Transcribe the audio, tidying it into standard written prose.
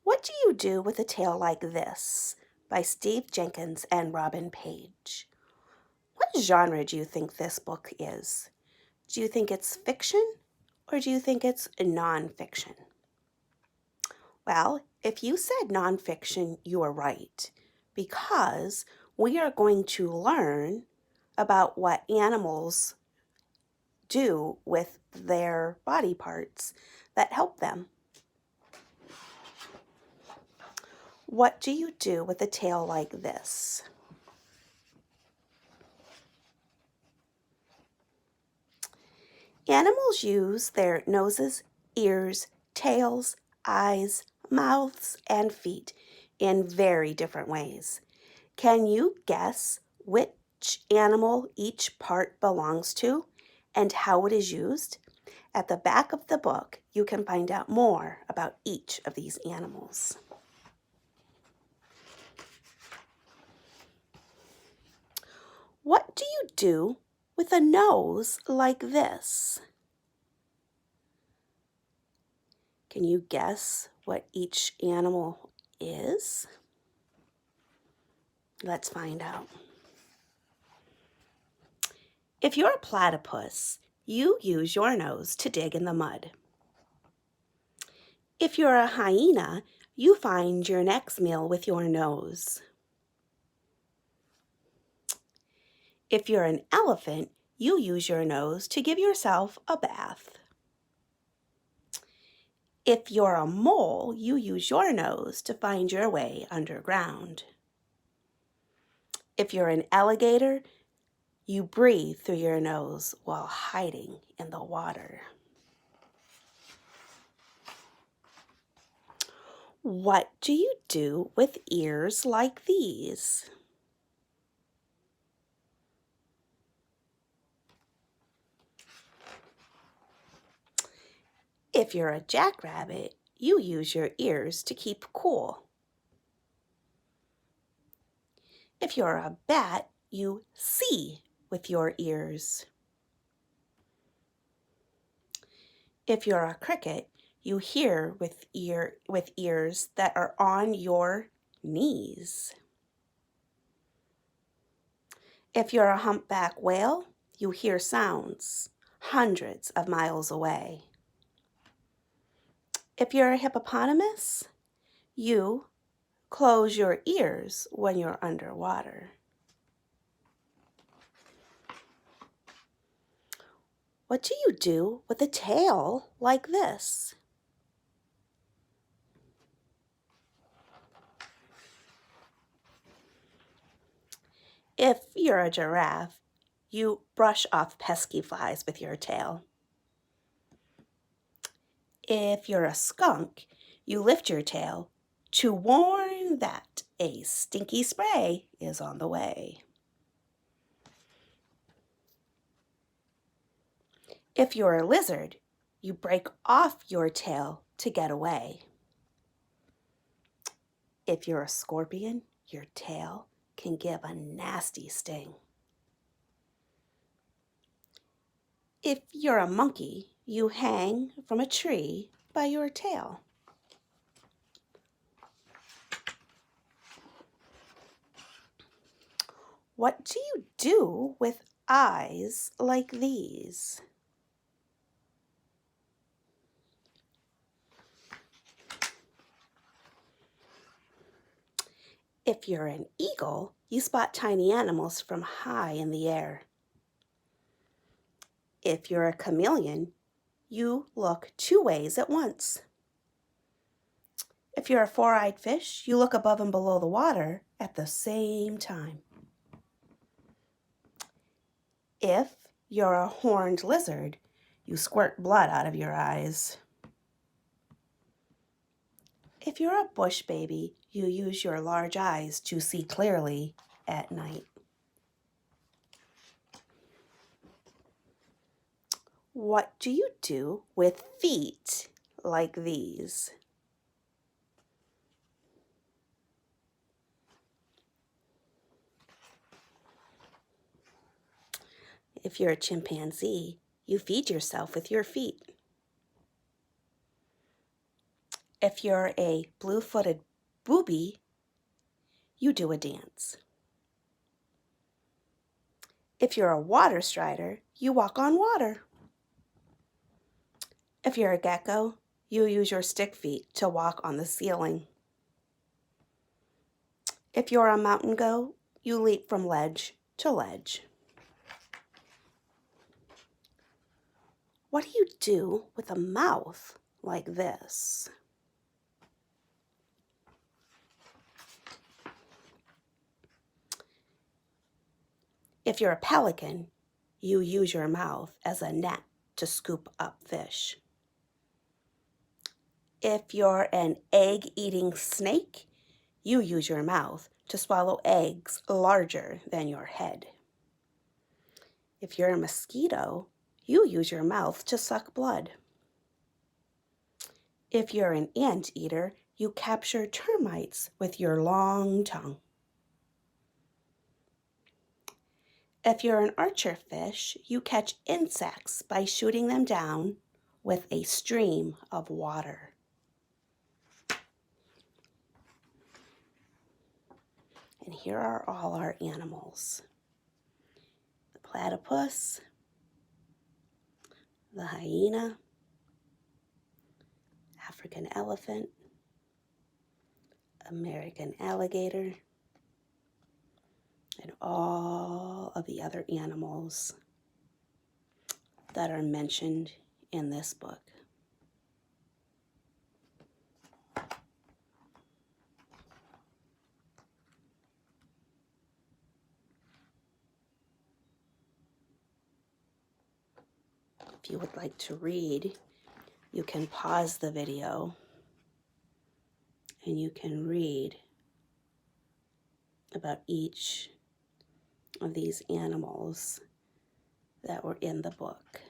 What Do You Do with a Tale Like This? By Steve Jenkins and Robin Page. What genre do you think this book is? Do you think it's fiction or do you think it's nonfiction? Well, if you said nonfiction, you are right, because we are going to learn about what animals do with their body parts that help them. What do you do with a tail like this? Animals use their noses, ears, tails, eyes, mouths, and feet in very different ways. Can you guess which animal each part belongs to and how it is used? At the back of the book, you can find out more about each of these animals. What do you do with a nose like this? Can you guess what each animal is? Let's find out. If you're a platypus, you use your nose to dig in the mud. If you're a hyena, you find your next meal with your nose. If you're an elephant, you use your nose to give yourself a bath. If you're a mole, you use your nose to find your way underground. If you're an alligator, you breathe through your nose while hiding in the water. What do you do with ears like these? If you're a jackrabbit, you use your ears to keep cool. If you're a bat, you see with your ears. If you're a cricket, you hear with ears that are on your knees. If you're a humpback whale, you hear sounds hundreds of miles away. If you're a hippopotamus, you close your ears when you're underwater. What do you do with a tail like this? If you're a giraffe, you brush off pesky flies with your tail. If you're a skunk, you lift your tail to warn that a stinky spray is on the way. If you're a lizard, you break off your tail to get away. If you're a scorpion, your tail can give a nasty sting. If you're a monkey, you hang from a tree by your tail. What do you do with eyes like these? If you're an eagle, you spot tiny animals from high in the air. If you're a chameleon, you look two ways at once. If you're a four-eyed fish, you look above and below the water at the same time. If you're a horned lizard, you squirt blood out of your eyes. If you're a bush baby, you use your large eyes to see clearly at night. What do you do with feet like these? If you're a chimpanzee, you feed yourself with your feet. If you're a blue-footed booby, you do a dance. If you're a water strider, you walk on water. If you're a gecko, you use your stick feet to walk on the ceiling. If you're a mountain goat, you leap from ledge to ledge. What do you do with a mouth like this? If you're a pelican, you use your mouth as a net to scoop up fish. If you're an egg-eating snake, you use your mouth to swallow eggs larger than your head. If you're a mosquito, you use your mouth to suck blood. If you're an anteater, you capture termites with your long tongue. If you're an archer fish, you catch insects by shooting them down with a stream of water. And here are all our animals. The platypus, the hyena, African elephant, American alligator, and all of the other animals that are mentioned in this book. If you would like to read, you can pause the video and you can read about each of these animals that were in the book.